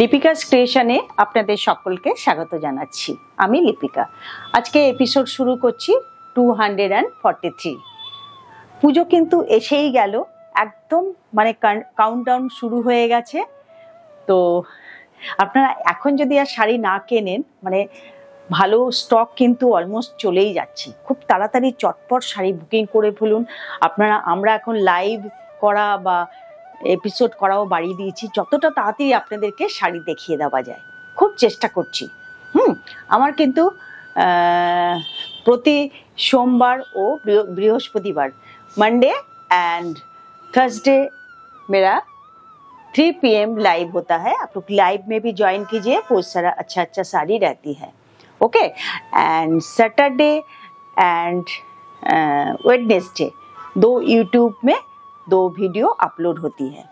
লিপিকা ক্রিয়েশনে আপনাদের সকলকে স্বাগত জানাচ্ছি। আমি লিপিকা। আজকে এপিসোড শুরু করছি 243। পুজো কিন্তু এসেই গেল, একদম মানে কাউন্টডাউন শুরু হয়ে গেছে। তো আপনারা এখন যদি আর শাড়ি না কেনেন, মানে ভালো স্টক কিন্তু অলমোস্ট চলেই যাচ্ছে। খুব তাড়াতাড়ি চটপট শাড়ি বুকিং করে ফেলুন। আমরা এখন লাইভ করা বা এপিসোড করাও বাড়িয়ে দিয়েছি, যতটা তাড়াতাড়ি আপনাদেরকে শাড়ি দেখিয়ে দেওয়া যায় খুব চেষ্টা করছি। আমার কিন্তু প্রতি সোমবার ও बृहस्पतिवार मंडे एंड थर्सडे मेरा 3 PM लाइव होता है। आप लोग लाइव में भी ज्वाइन कीजिए, बहुत सारा अच्छा साड़ी रहती है। Okay, and Saturday and Wednesday 2 YouTube में 2 वीडियो अपलोड होती है,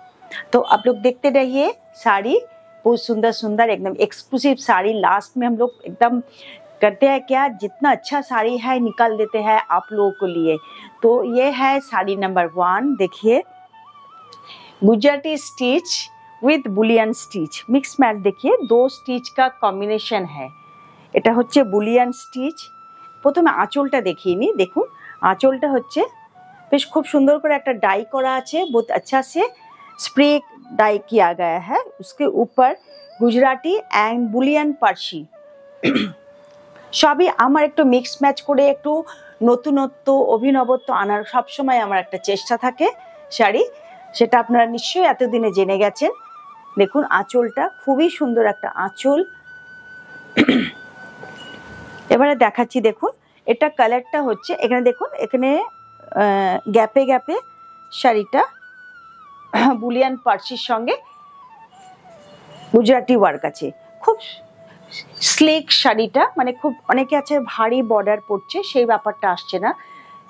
तो आप लोग देखते रहिए। साड़ी बहुत सुंदर सुंदर एकदम एक्सक्लूसिव साड़ी लास्ट में हम लोग एकदम करते हैं क्या, जितना अच्छा साड़ी है निकाल देते हैं आप लोगों को लिए। तो ये है साड़ी नंबर 1। देखिए, Gujarati stitch with Boolean stitch mix match. देखिए 2 स्टिच का कॉम्बिनेशन है। এটা হচ্ছে বুলিয়ান স্টিচ। প্রথমে আঁচলটা দেখিয়ে নিই। দেখুন আঁচলটা হচ্ছে বেশ খুব সুন্দর করে একটা ডাই করা আছে, बहुत अच्छा से स्प्रे डाई किया गया है। उसके ऊपर गुजराती एंड बुलियन पार्सी সবই আমার একটু মিক্স ম্যাচ করে একটু নতুনত্ব অভিনবত্ব আনার সবসময় আমার একটা চেষ্টা থাকে শাড়ি, সেটা আপনারা নিশ্চয়ই এতদিনে জেনে গেছেন। দেখুন আঁচলটা খুবই সুন্দর একটা আঁচল। এবারে দেখাচ্ছি, দেখুন এটা কালারটা হচ্ছে, এখানে দেখুন এখানে গ্যাপে গ্যাপে শাড়িটা বুলিয়ান পার্সির সঙ্গে গুজরাটি ওয়ার্ক আছে। খুব স্লিক শাড়িটা, মানে খুব অনেকে আছে ভারী বর্ডার পড়ছে, সেই ব্যাপারটা আসছে না।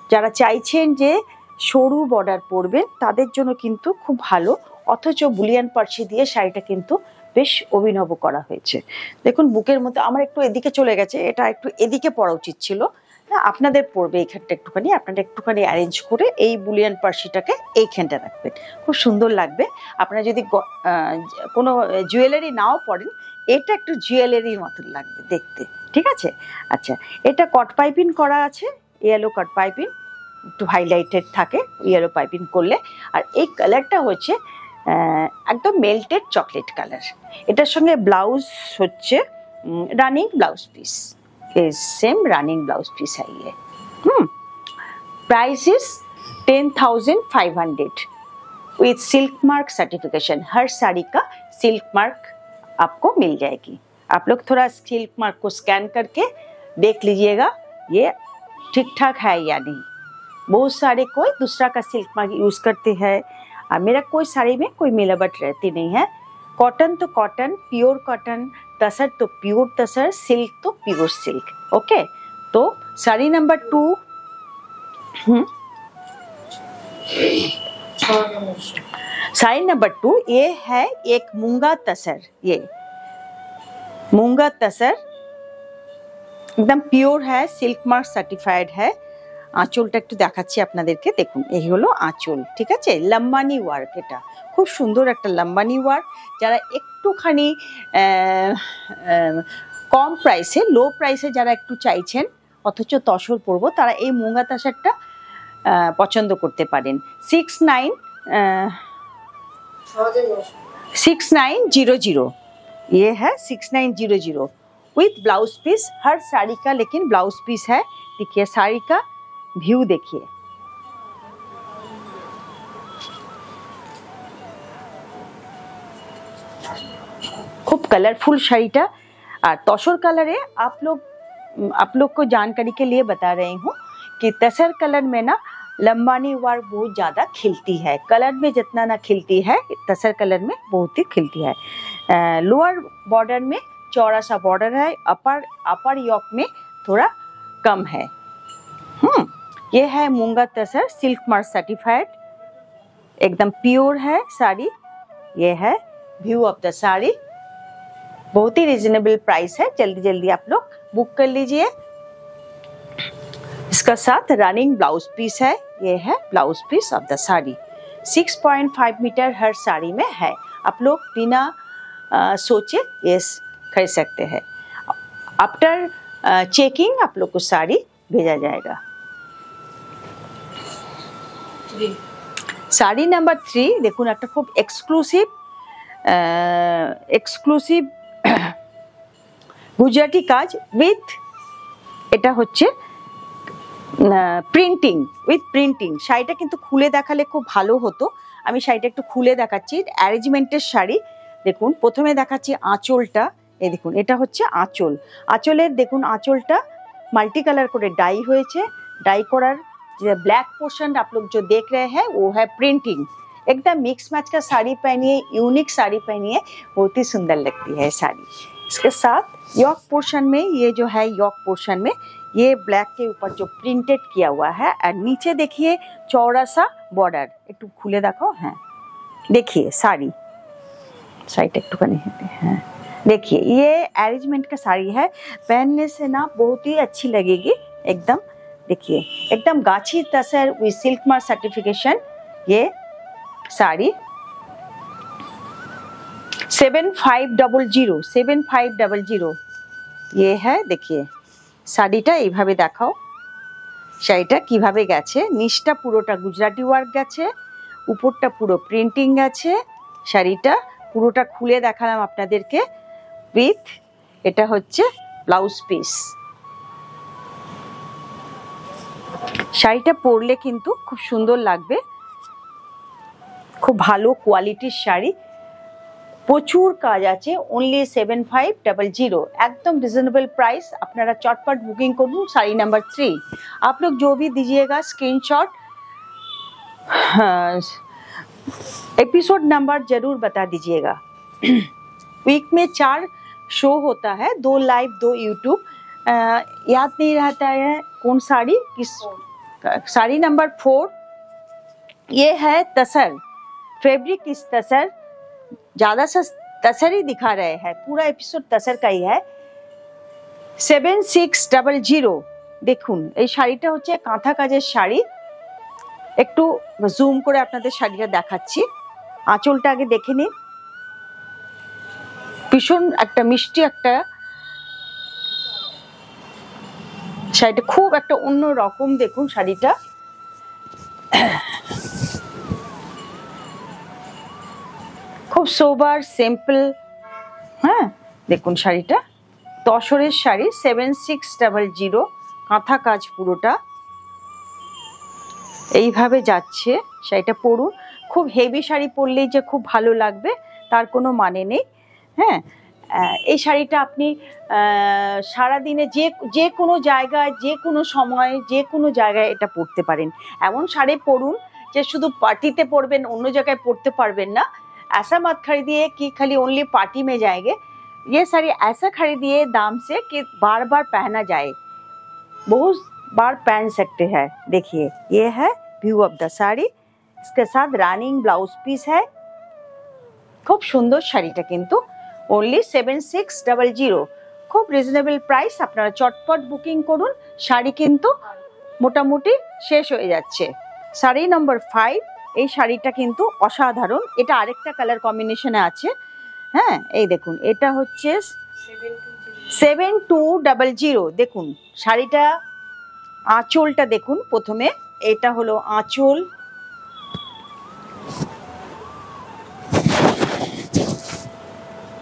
যারা চাইছেন যে সরু বর্ডার পরবেন তাদের জন্য কিন্তু খুব ভালো, অথচ বুলিয়ান পার্সি দিয়ে শাড়িটা কিন্তু বেশ অভিনব করা হয়েছে। দেখুন বুকের মতো আমার একটু এদিকে চলে গেছে, এটা একটু এদিকে পরা উচিত ছিল। আপনাদের পড়বে এইখানটা একটুখানি, আপনারা একটুখানি অ্যারেঞ্জ করে এই বুলিয়ান পার্সিটাকে এইখানটা রাখবেন, খুব সুন্দর লাগবে। আপনারা যদি কোনো জুয়েলারি নাও পরেন, এটা একটু জুয়েলারির মতন লাগবে দেখতে, ঠিক আছে? আচ্ছা, এটা কট পাইপিং করা আছে, ইয়েলো কট পাইপিং, একটু হাইলাইটেড থাকে ইয়েলো পাইপিং করলে। আর এই কালারটা হচ্ছে একদম মেল্টেড চকলেট কালার। এটার সঙ্গে ব্লাউজ হচ্ছে running blouse piece, same running blouse piece है ये। Price is 10,500 with silk mark certification. हर साड़ी का सिल्क मार्क आपको मिल जाएगी। आप लोग थोड़ा सिल्क मार्क को स्कैन करके देख लीजिएगा ये ठीक ठाक है या नहीं। बहुत सारे कोई दूसरा का सिल्क मार्क यूज़ करते हैं, और मेरा कोई साड़ी में कोई मिलावट रहती नहीं है। कॉटन तो कॉटन, प्योर कॉटन, तसर तो प्योर तसर, सिल्क तो प्योर सिल्क। ओके, तो साड़ी नंबर 2 साड़ी नंबर 2 ये है एक मूंगा तसर। ये मूंगा तसर एकदम प्योर है, सिल्क मार्क सर्टिफाइड है। আঁচলটা একটু দেখাচ্ছি আপনাদেরকে, দেখুন এই হলো আঁচল, ঠিক আছে? লম্বানি ওয়ার্ক, এটা খুব সুন্দর একটা লম্বানি ওয়ার্ক। যারা একটুখানি কম প্রাইসে, লো প্রাইসে যারা একটু চাইছেন অথচ তসর পরবো, তারা এই মুঙ্গা তাসারটা পছন্দ করতে পারেন। 6900 ये है 6900 विथ ब्लाउज पीस। हर साड़ी का लेकिन ब्लाउज पीस है। देखिए साड़ी का व्यू देखिए, खूब कलरफुल শাড়িটা। और तसर कलर है, आप लोग को जानकारी के लिए बता रही हूँ कि तसर कलर में ना लंबानी वर्क बहुत ज़्यादा खिलती है। कलर में जितना ना खिलती है, तसर कलर में बहुत ही खिलती है। लोअर बॉर्डर में चौड़ा सा बॉर्डर है, अपर यॉक में थोड़ा कम है। ये है मूंगा तसर, सिल्क मार्क सर्टिफाइड, एकदम प्योर है साड़ी। ये है व्यू ऑफ द साड़ी, बहुत ही रिजनेबल प्राइस है। जल्दी जल्दी आप लोग बुक कर लीजिए। इसका साथ रनिंग ब्लाउज पीस है। ये है blouse piece of the sari. 6.5 metre हर साड़ी में है। आप लोग बिना सोचे ये खरीद सकते हैं। आफ्टर चेकिंग आप लोग को साड़ी भेजा जाएगा। শাড়ি নাম্বার 3 দেখুন, একটা খুব এক্সক্লুসিভ গুজরাটি কাজ উইথ, এটা হচ্ছে প্রিন্টিং উইথ প্রিন্টিং। শাড়িটা কিন্তু খুলে দেখালে খুব ভালো হতো, আমি শাড়িটা একটু খুলে দেখাচ্ছি। অ্যারেঞ্জমেন্টের শাড়ি দেখুন, প্রথমে দেখাচ্ছি আঁচলটা। এই দেখুন, এটা হচ্ছে আঁচল। আঁচলের দেখুন, আঁচলটা মাল্टी कलर করে ডাই হয়েছে। ডাই করার ब्लैक पोर्शन आप लोग जो देख रहे हैं वो है प्रिंटिंग। एकदम मिक्स मैच का साड़ी पहनिए, यूनिक साड़ी पहनिए, बहुत ही सुंदर लगती है साड़ी। इसके साथ यॉक पोर्शन में, ये जो है यॉक पोर्शन में ये ब्लैक के ऊपर जो प्रिंटेड किया हुआ है, और नीचे देखिए चौड़ा सा बॉर्डर। एक खुले देखो, हाँ देखिए साड़ी एकटूखानी है, देखिए ये अरेंजमेंट का साड़ी है। पहनने से ना बहुत ही अच्छी लगेगी एकदम। देखिए एकदम गाछी तसर विद सिल्क मार्क सर्टिफिकेशन ये साड़ी 7500 ये है। देखिए শাড়িটা এইভাবে দেখাও, শাড়িটা কিভাবে গেছে। নিচটা পুরোটা গুজরাটি ওয়ার্ক গেছে, উপরটা পুরো প্রিন্টিং গেছে। শাড়িটা পুরোটা খুলে দেখালাম আপনাদেরকে উইথ, এটা হচ্ছে ব্লাউজ পিস। শাড়িটা পরলে কিন্তু খুব সুন্দর লাগবে, খুব ভালো কোয়ালিটির শাড়ি, প্রচুর কাজ আছে। ओनली 7500, एकदम रिजनेबल प्राइस। अपनारा चटपट बुकिंग करूँ। साड़ी नंबर 3 आप लोग जो भी दीजिएगा स्क्रीनशॉट, एपिसोड नंबर जरूर बता दीजिएगा। वीक में 4 शो होता है, 2 लाइव 2 यूट्यूब। याद नहीं रहता है कौन साड़ी किस। साड़ी नंबर 4 ये है तसर, फैब्रिक इस तसर, ज़्यादा सा तसर ही दिखा रहे हैं, पूरा एपिसोड तसर का ही है। 7600 দেখুন, এই শাড়িটা হচ্ছে কাঁথা কাজের শাড়ি। একটু জুম করে আপনাদের শাড়িটা দেখাচ্ছি। আঁচলটা আগে দেখে নিন, ভীষণ একটা মিষ্টি একটা শাড়িটা, খুব একটা অন্য রকম। দেখুন শাড়িটা খুব সোবার সিম্পল। হ্যাঁ দেখুন শাড়িটা তসরের শাড়ি 7600, কাঁথা কাজ পুরোটা এইভাবে যাচ্ছে। শাড়িটা পরুন, খুব হেভি শাড়ি পরলেই যে খুব ভালো লাগবে তার কোনো মানে নেই। হ্যাঁ, এই শাড়িটা আপনি সারাদিনে যে কোনো জায়গায়, যে কোনো সময়, যে কোনো জায়গায় এটা পরতে পারেন। এমন শাড়ি পরুন যে শুধু পার্টিতে পরবেন, অন্য জায়গায় পরতে পারবেন না। ऐसा मत खरीदिए कि खाली ओनली पार्टी में जाएंगे। ये साड़ी ऐसा खरीदिए दाम से कि बार बार पहना जाए, बहुत बार पहन सकते हैं। देखिए ये है व्यू ऑफ द साड़ी, इसके साथ रनिंग ब्लाउज पीस है। खूब सुंदर শাড়িটা কিন্তু ओनली 7600, खूब रिजनेबल प्राइस। আপনারা চটপট বুকিং করুন, শাড়ি কিন্তু মোটামুটি শেষ হয়ে যাচ্ছে। শাড়ি নাম্বার 5 এই শাড়িটা কিন্তু অসাধারণ, এটা আরেকটা কালার কম্বিনেশনে আছে। হ্যাঁ এই দেখুন, এটা হচ্ছে 7200। দেখুন শাড়িটা আঁচলটা দেখুন, প্রথমে এটা হলো আঁচল।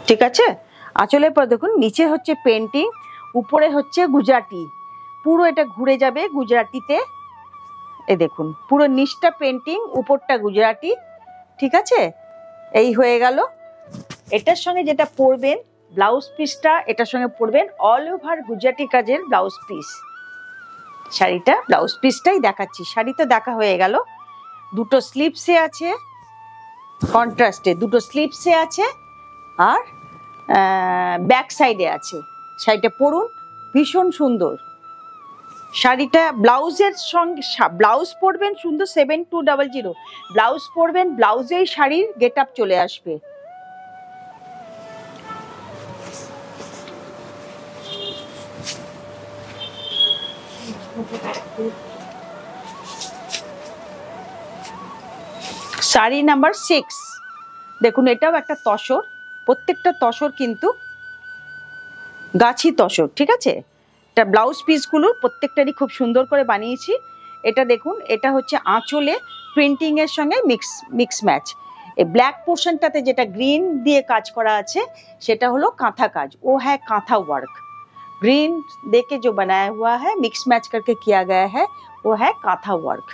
ঠিক আছে, আঁচলের পর দেখুন নিচে হচ্ছে পেন্টিং, উপরে হচ্ছে গুজরাটি, পুরো এটা ঘুরে যাবে গুজরাটিতে। এই দেখুন পুরো নিচটা পেন্টিং, উপরটা গুজরাটি। ঠিক আছে, এই হয়ে গেল। এটার সঙ্গে যেটা পরবেন ব্লাউজ পিসটা, এটার সঙ্গে পরবেন অল ওভার গুজরাটি কাজের ব্লাউজ পিস। শাড়িটা ব্লাউজ পিসটাই দেখাচ্ছি, শাড়ি তো দেখা হয়ে গেল। দুটো স্লিপসে আছে, কন্ট্রাস্টে দুটো স্লিপসে আছে, আর ব্যাক সাইডে আছে। শাড়িটা পরুন, ভীষণ সুন্দর শাড়িটা। ব্লাউজের সঙ্গে ব্লাউজ পরবেন সুন্দর 7200, ব্লাউজ পরবেন, ব্লাউজেই শাড়ির গেট আপ চলে আসবে। শাড়ি নাম্বার 6 দেখুন, এটাও একটা তসর, প্রত্যেকটা তসর কিন্তু গাছি তসর, ঠিক আছে। এটা ব্লাউজ পিসগুলো প্রত্যেকটারই খুব সুন্দর করে বানিয়েছি। এটা দেখুন, এটা হচ্ছে আঁচলে প্রিন্টিং এর সঙ্গে মিক্স ম্যাচ। এই ব্ল্যাক পোর্শনটাতে যেটা গ্রিন দিয়ে কাজ করা আছে সেটা হলো कांथा काज, वो है कांथा वर्क। ग्रीन देके जो बनाया हुआ है, मिक्स मैच करके किया गया है, वो है कांथा वर्क।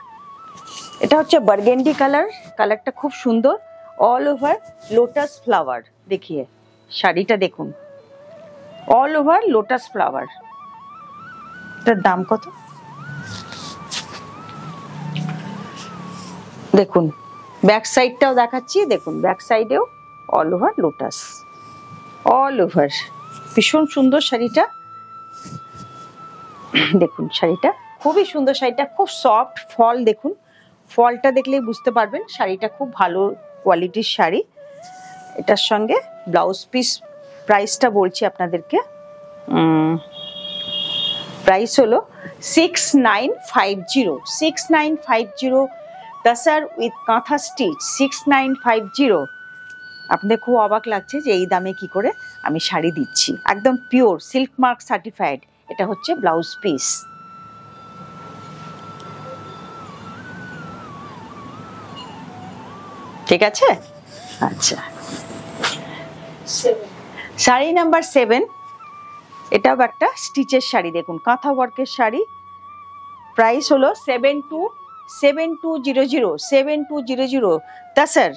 এটা হচ্ছে বার্গেন্ডি কালার, কালারটা খুব সুন্দর, অল ওভার লোটাস ফ্লাওয়ার। দেখিয়ে শাড়িটা দেখুন, অল ওভার লোটাস ফ্লাওয়ার। এটার দাম কত দেখুন, ব্যাক সাইডটাও দেখাচ্ছি, দেখুন ব্যাক সাইডেও all over lotus, all over. ভীষণ সুন্দর শাড়িটা, দেখুন শাড়িটা খুবই সুন্দর, শাড়িটা খুব সফট। ফল দেখুন, ফলটা দেখলেই বুঝতে পারবেন শাড়িটা খুব ভালো কোয়ালিটির শাড়ি। এটার সঙ্গে ব্লাউজ পিস প্রাইসটা বলছি আপনাদেরকে, প্রাইস হলো 6950, 6950 तसर উইথ কাঁথা স্টিচ 6950। আপনাদের খুব অবাক লাগছে যে এই দামে কি করে আমি শাড়ি দিচ্ছি, একদম পিওর সিল্ক মার্ক সার্টিফাইড। এটা হচ্ছে ব্লাউজ পিস। ঠিক আছে, আচ্ছা। শাড়ি নাম্বার 7, এটাও একটা স্টিচের শাড়ি, দেখুন কাঁথা ওয়ার্কের শাড়ি। প্রাইস হলো 7200 तसर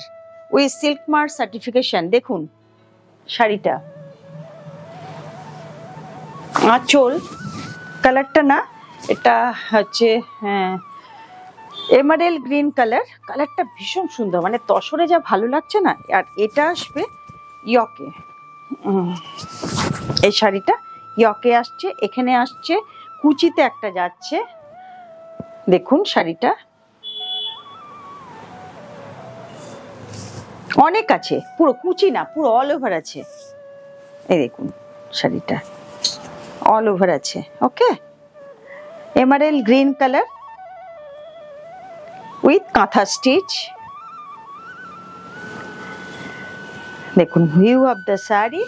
উইথ সিল্ক মার্ক সার্টিফিকেশন। দেখুন শাড়িটা, আঁচল কালারটা না, এটা হচ্ছে হ্যাঁ এমারেল্ড গ্রিন কালার। কালারটা ভীষণ সুন্দর, মানে তসরে যা ভালো লাগছে না। আর এটা আসবে ইয়কে, এই শাড়িটা ইয়কে আসছে, এখানে আসছে কুচিতে একটা যাচ্ছে। দেখুন শাড়িটা অনেক আছে, পুরো কুচি না, পুরো অল ওভার আছে। এই দেখুন শাড়িটা অল ওভার আছে। ওকে, এমারেল্ড গ্রিন কালার উইথ কাঁথা স্টিচ। দেখুন ভিউ অফ দ্য শাড়ি,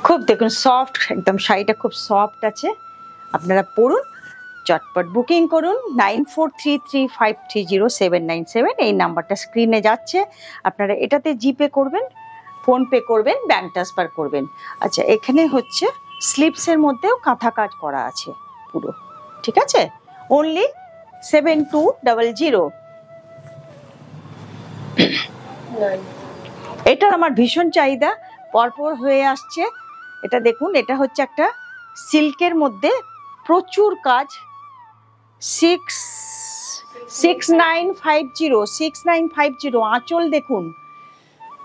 খুব দেখুন সফট, একদম শাড়িটা খুব সফট আছে। আপনারা পড়ুন, চটপট বুকিং করুন 9433530797, এই নাম্বারটা স্ক্রিনে যাচ্ছে। আপনারা এটাতে জিপে করবেন, ফোন পে করবেন, ব্যাংক ট্রান্সফার করবেন। আচ্ছা, এখানে হচ্ছে স্লিপসের মধ্যেও কাঁথা কাজ করা আছে পুরো, ঠিক আছে। অনলি 7200। এটা আমার ভীষণ চাহিদা, পরপর হয়ে আসছে। এটা দেখুন, এটা হচ্ছে একটা সিল্কের মধ্যে প্রচুর কাজ। 6950 আঁচল দেখুন,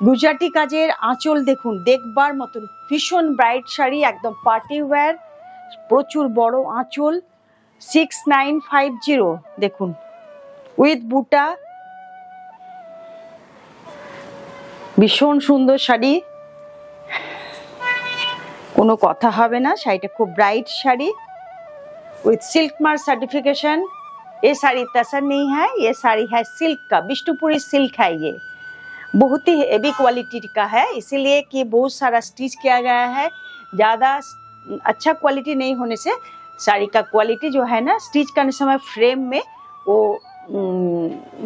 গুজরাটি কাজের আঁচল দেখুন, দেখবার মতন ভীষণ ব্রাইট শাড়ি, একদম পার্টি ওয়্যার, প্রচুর বড় আঁচল। 6950 দেখুন উইথ বুটা, ভীষণ সুন্দর শাড়ি, কোনো কথা হবে না। শাড়িটা খুব bright sari with silk mark certification. ये साड़ी तसर नहीं है, ये साड़ी है सिल्क का, बिष्णुपुरी सिल्क है। ये बहुत ही हेवी क्वालिटी का है, इसीलिए कि बहुत सारा स्टिच किया गया है। ज़्यादा अच्छा क्वालिटी नहीं होने से साड़ी का क्वालिटी जो है ना, स्टिच करने समय फ्रेम में वो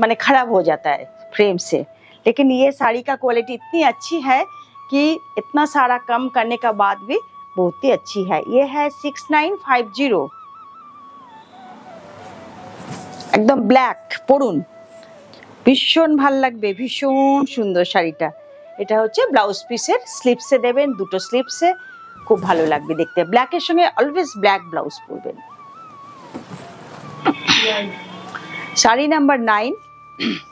माने खराब हो जाता है फ्रेम से। लेकिन ये साड़ी का क्वालिटी इतनी अच्छी है कि इतना सारा कम करने का बाद भी बहुत ही अच्छी है। ये है 6950, एकदम ब्लैक। পরুন, ভীষণ ভাল লাগবে, ভীষণ সুন্দর শাড়িটা। এটা হচ্ছে ব্লাউজ পিসের, স্লিপসে দেবেন, দুটো স্লিপসে, খুব ভালো লাগবে দেখতে। ব্ল্যাকের সঙ্গে অলওয়েজ ব্ল্যাক ব্লাউজ পরবেন। শাড়ি নাম্বার 9,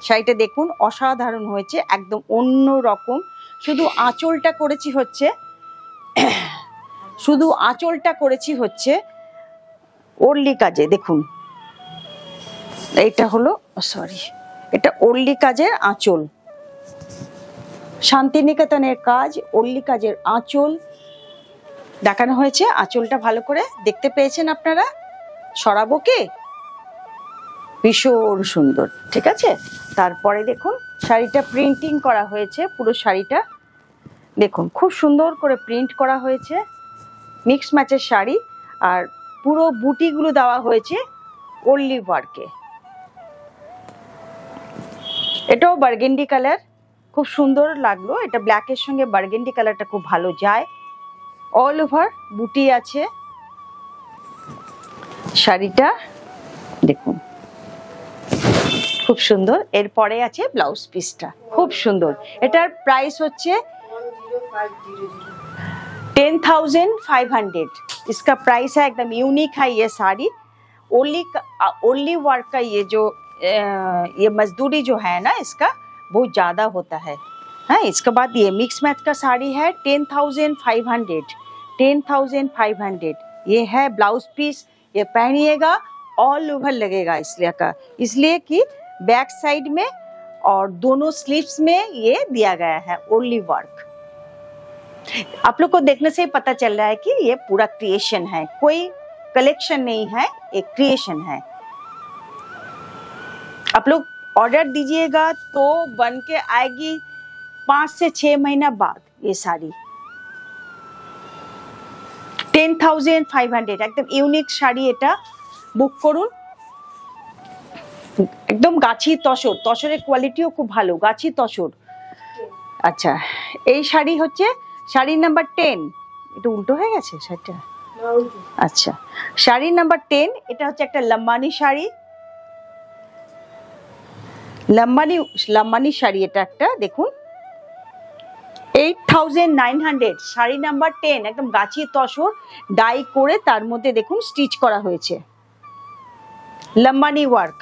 শাড়িটা দেখুন অসাধারণ হয়েছে, একদম অন্য রকম। শুধু আঁচলটা করেছি হচ্ছে, শুধু আঁচলটা করেছি হচ্ছে ওরলি কাজে। দেখুন এটা হলো সরি, এটা ওরলি কাজের আঁচল, শান্তিনিকেতনের কাজ, ওরলি কাজের আঁচল দেখানো হয়েছে। আঁচলটা ভালো করে দেখতে পেয়েছেন আপনারা? সরাবো কি? ভীষণ সুন্দর। ঠিক আছে, তারপরে দেখুন শাড়িটা প্রিন্টিং করা হয়েছে, পুরো শাড়িটা দেখুন খুব সুন্দর করে প্রিন্ট করা হয়েছে, মিক্স ম্যাচের শাড়ি, আর পুরো বুটিগুলো দেওয়া হয়েছে ওনলি ওয়ার্কে। এটাও বার্গেন্ডি কালার, খুব সুন্দর লাগলো, এটা ব্ল্যাকের সঙ্গে বার্গেন্ডি কালারটা খুব ভালো যায়। অল ওভার বুটি আছে শাড়িটা, দেখুন খুব সুন্দর। এরপরে আছে ব্লাউজ পিসটা, খুব সুন্দর। এটার প্রাইস হচ্ছে 10,500। इसका प्राइस है, एकदम यूनिक है ये साड़ी। ओनली वर्क का ये जो ये मजदूरी जो है ना इसका बहुत ज़्यादा होता है। हाँ, इसके बाद ये मिक्स मैच का साड़ी है 10,500। 10,500 ये है ब्लाउज पीस। ये पहनिएगा ऑल ओवर लगेगा इसलिए कि बैक साइड में और दोनों स्लीव्स में ये दिया गया है ओनली वर्क। आप लोग को देखने से ही पता चल रहा है कि ये पूरा क्रिएशन है, कोई कलेक्शन नहीं है, एक क्रिएशन है। आप लोग ऑर्डर दीजिएगा तो बन के आएगी 5 से 6 महीना बाद ये साड़ी। 10,500 एकदम यूनिक শাড়ি, এটা বুক করুন। একদম গাছি তসর, তসরের কোয়ালিটিও খুব ভালো, গাছি তসর। আচ্ছা, এই শাড়ি হচ্ছে শাড়ি নাম্বার 10। এটা উল্টো হয়ে গেছে শাড়িটা। আচ্ছা, শাড়ি নাম্বার 10, এটা হচ্ছে একটা লম্বানি শাড়ি, লম্বানি শাড়ি এটা একটা, দেখুন 8,900। শাড়ি নাম্বার 10 একদম গাছি তসর ডাই করে তার মধ্যে দেখুন স্টিচ করা হয়েছে, লম্বানি ওয়ার্ক।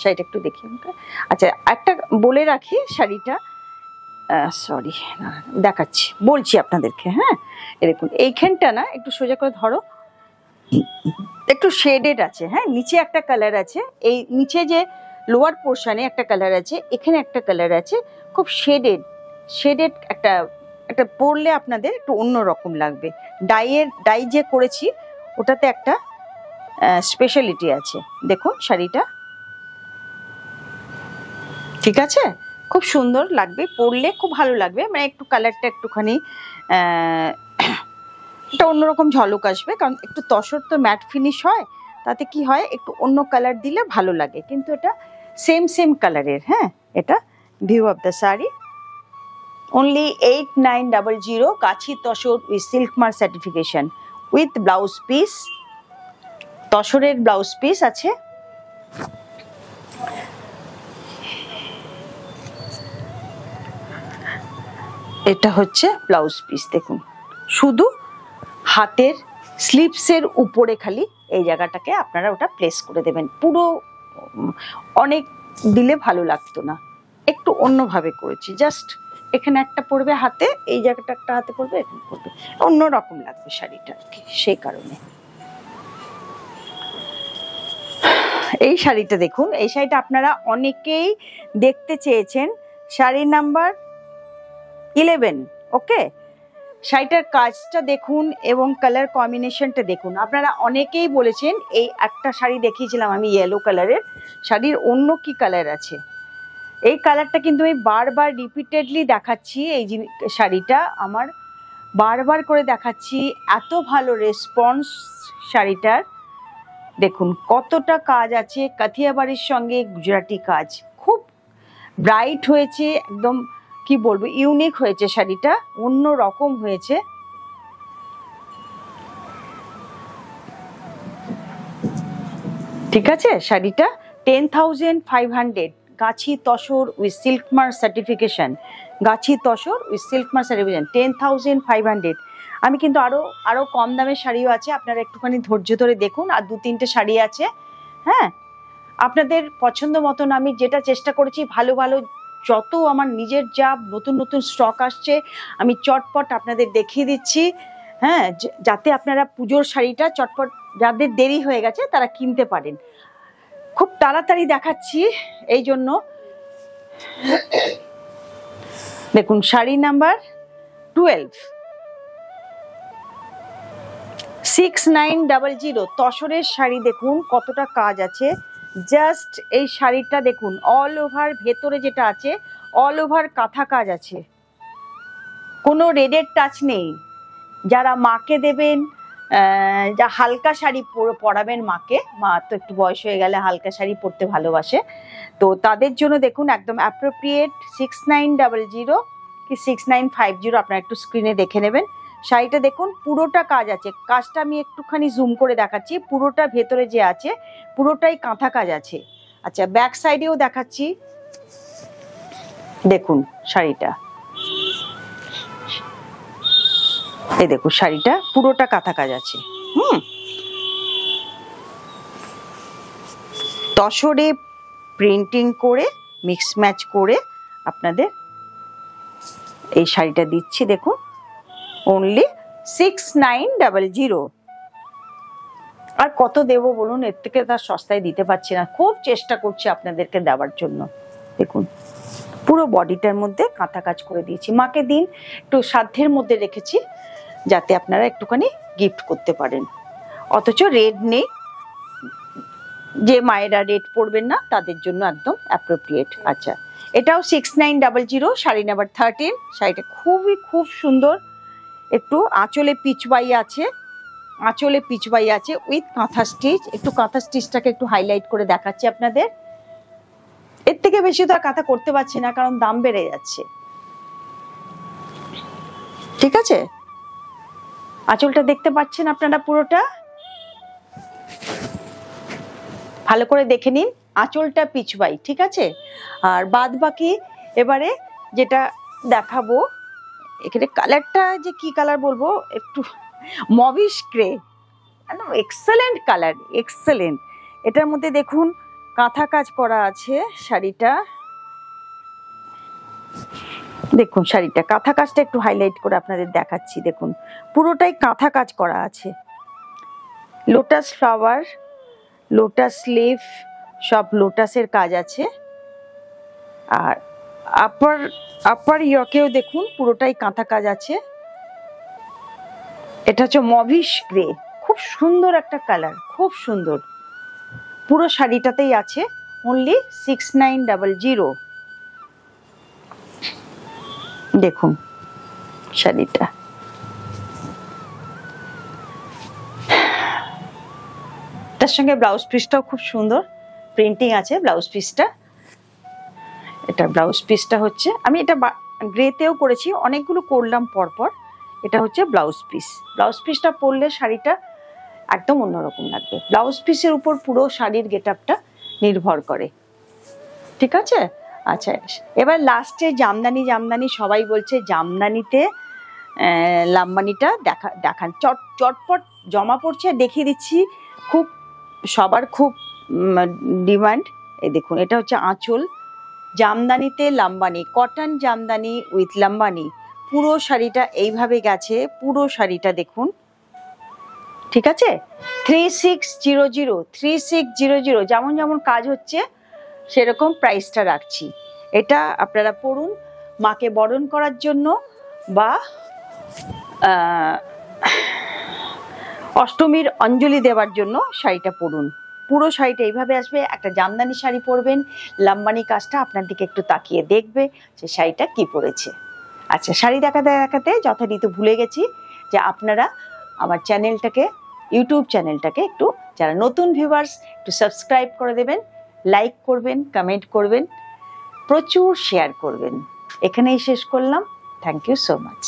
শাড়িটা একটু দেখি আমাকে। আচ্ছা, একটা বলে রাখি, শাড়িটা সরি দেখাচ্ছি, বলছি আপনাদেরকে। হ্যাঁ, দেখুন এইখানটা না একটু সোজা করে ধরো, একটু শেডেড আছে। হ্যাঁ, নিচে একটা কালার আছে, এই নিচে যে লোয়ার পোর্শনে একটা কালার আছে, এখানে একটা কালার আছে, খুব শেডেড একটা পরলে আপনাদের একটু অন্য রকম লাগবে। ডাই যে করেছি ওটাতে একটা স্পেশালিটি আছে। দেখুন শাড়িটা, ঠিক আছে, খুব সুন্দর লাগবে, পরলে খুব ভালো লাগবে। মানে একটু কালারটা একটুখানি এটা অন্যরকম ঝলক আসবে, কারণ একটু তসর তো ম্যাট ফিনিশ হয়, তাতে কি হয় একটু অন্য কালার দিলে ভালো লাগে, কিন্তু এটা সেম কালারের। হ্যাঁ, এটা view of the sari only 8,900 Gachhi tussar with silk mark certification with blouse piece. তসরের ব্লাউজ পিস আছে। এটা হচ্ছে ব্লাউজ পিস, দেখুন শুধু হাতের স্লিভসের উপরে খালি এই জায়গাটাকে আপনারা ওটা প্লেস করে দেবেন। পুরো অনেক দিলে ভালো লাগতো না, একটু অন্যভাবে করেছি। জাস্ট এখানে একটা পড়বে হাতে, এই জায়গাটা একটা হাতে পড়বে, এখানে পড়বে, অন্যরকম লাগবে শাড়িটা আর কি, সেই কারণে। এই শাড়িটা দেখুন, এই শাড়িটা আপনারা অনেকেই দেখতে চেয়েছেন, শাড়ি নাম্বার 11। ওকে, শাড়িটার কাজটা দেখুন এবং কালার কম্বিনেশনটা দেখুন। আপনারা অনেকেই বলেছেন, এই একটা শাড়ি দেখিয়েছিলাম আমি ইয়েলো কালারের, শাড়ির অন্য কি কালার আছে। এই কালারটা কিন্তু আমি বারবার রিপিটেডলি দেখাচ্ছি, এই শাড়িটা আমার বারবার করে দেখাচ্ছি, এত ভালো রেসপন্স শাড়িটার। দেখুন কতটা কাজ আছে, কাথিয়া বাড়ির সঙ্গে গুজরাটি কাজ, খুব ব্রাইট হয়েছে, একদম কি বলবো ইউনিক হয়েছে শাড়িটা, অন্য রকম হয়েছে। ঠিক আছে, শাড়িটা 10,500 Gachhi tussar with silk mark certification, Gachhi tussar with silk mark certification 10,500। আমি কিন্তু আরো কম দামের শাড়িও আছে, আপনারা একটুখানি ধৈর্য ধরে দেখুন। আর 2-3টে শাড়ি আছে। হ্যাঁ, আপনাদের পছন্দ মতন আমি যেটা চেষ্টা করেছি, ভালো যত আমার নিজের যা নতুন স্টক আসছে আমি চটপট আপনাদের দেখিয়ে দিচ্ছি। হ্যাঁ, যাতে আপনারা পুজোর শাড়িটা চটপট, যাদের দেরি হয়ে গেছে তারা কিনতে পারেন। খুব তাড়াতাড়ি দেখাচ্ছি এই জন্য। দেখুন শাড়ি নাম্বার 12, 6900 তসরের শাড়ি, দেখুন কতটা কাজ আছে, জাস্ট এই শাড়িটা দেখুন, অল ওভার ভেতরে যেটা আছে অল ওভার কাঁথা কাজ আছে, কোনো রেডের টাচ নেই। যারা মাকে দেবেন, যা হালকা শাড়ি পরাবেন মাকে, মা তো একটু বয়স হয়ে গেলে হালকা শাড়ি পরতে ভালোবাসে, তো তাদের জন্য দেখুন একদম অ্যাপ্রোপ্রিয়েট। 6900 কি 6950 আপনারা একটু স্ক্রিনে দেখে নেবেন। শাড়িটা দেখুন পুরোটা কাজ আছে, কাজটা আমি একটুখানি জুম করে দেখাচ্ছি, পুরোটা ভেতরে যে আছে পুরোটাই কাঁথা কাজ আছে। আচ্ছা ব্যাক সাইডেও দেখাচ্ছি, দেখুন শাড়িটা, এই দেখুন শাড়িটা পুরোটা কাঁথা কাজ আছে। তসরে প্রিন্টিং করে মিক্স ম্যাচ করে আপনাদের এই শাড়িটা দিচ্ছি, দেখুন অনলি 6900। আর কত দেবো বলুন, এর থেকে তার সস্তায় দিতে পারছি না, খুব চেষ্টা করছি আপনাদেরকে দেওয়ার জন্য। দেখুন পুরো বডিটার মধ্যে কাঁথা কাজ করে দিয়েছি, মাকে দিন একটু সাধ্যের মধ্যে রেখেছি যাতে আপনারা একটুখানি গিফট করতে পারেন। অথচ রেড নেই, যে মায়েরা রেড পরবেন না তাদের জন্য একদম অ্যাপ্রোপ্রিয়েট। আচ্ছা এটাও 6900, শাড়ি নাম্বার 13। শাড়িটা খুব সুন্দর, একটু আঁচলে পিচবাই আছে, আঁচলে পিচবাই আছে উইথ কাঁথা স্টিচ। একটু কাঁথা স্টিচটাকে একটু হাইলাইট করে দেখাচ্ছি আপনাদের, এর থেকে বেশি তো আর কাঁথা করতে পারছি না কারণ দাম বেড়ে যাচ্ছে। ঠিক আছে, আঁচলটা দেখতে পাচ্ছেন আপনারা পুরোটা, ভালো করে দেখে নিন, আঁচলটা পিচবাই। ঠিক আছে, আর বাদ বাকি এবারে যেটা দেখাবো, এখানে কালারটা যে কি কালার বলবো, একটু মবিশ গ্রে, এক্সেলেন্ট কালার, এক্সেলেন্ট। এটার মধ্যে দেখুন কাঁথা কাজ করা আছে শাড়িটা, দেখুন শাড়িটা কাঁথা কাজটা একটু হাইলাইট করে আপনাদের দেখাচ্ছি, দেখুন পুরোটাই কাঁথা কাজ করা আছে, লোটাস ফ্লাওয়ার, লোটাস লিফ, সব লোটাসের কাজ আছে। আর আপার ইয়কেও দেখুন পুরোটাই কাঁথা কাজ আছে। এটা হচ্ছে মভিশ গ্রে, খুব সুন্দর একটা কালার, খুব সুন্দর, পুরো শাড়িটাতেই আছে অনলি 6900। দেখুন শাড়িটা, তার সঙ্গে ব্লাউজ পিসটাও খুব সুন্দর প্রিন্টিং আছে ব্লাউজ পিসটা। এটা ব্লাউজ পিসটা হচ্ছে, আমি এটা গ্রেতেও করেছি, অনেকগুলো করলাম পরপর। এটা হচ্ছে ব্লাউজ পিস, ব্লাউজ পিসটা পরলে শাড়িটা একদম অন্যরকম লাগবে, ব্লাউজ পিসের উপর পুরো শাড়ির গেটআপটা নির্ভর করে। ঠিক আছে, আচ্ছা এবার লাস্টে জামদানি, সবাই বলছে জামদানিতে লাম্বানিটা দেখান, চটপট জমা পড়ছে, দেখিয়ে দিচ্ছি, খুব সবার খুব ডিমান্ড। এই দেখুন এটা হচ্ছে আঁচল, জামদানিতে লাম্বানি, কটন জামদানি উইথ লাম্বানি, পুরো শাড়িটা এইভাবে গেছে, পুরো শাড়িটা দেখুন। ঠিক আছে, 3600 যেমন যেমন কাজ হচ্ছে সেরকম প্রাইসটা রাখছি। এটা আপনারা পড়ুন মাকে বরণ করার জন্য বা অষ্টমীর অঞ্জলি দেওয়ার জন্য শাড়িটা পরুন। পুরো শাড়িটা এইভাবে আসবে, একটা জামদানি শাড়ি পরবেন, লাম্বানি কাজটা আপনার দিকে একটু তাকিয়ে দেখবে যে শাড়িটা কি পরেছে। আচ্ছা শাড়ি দেখাতে যথারীতি ভুলে গেছি যে আপনারা আমার চ্যানেলটাকে, ইউটিউব চ্যানেলটাকে একটু, যারা নতুন ভিউয়ার্স একটু সাবস্ক্রাইব করে দেবেন, লাইক করবেন, কমেন্ট করবেন, প্রচুর শেয়ার করবেন। এখানেই শেষ করলাম, থ্যাংক ইউ সো মাচ।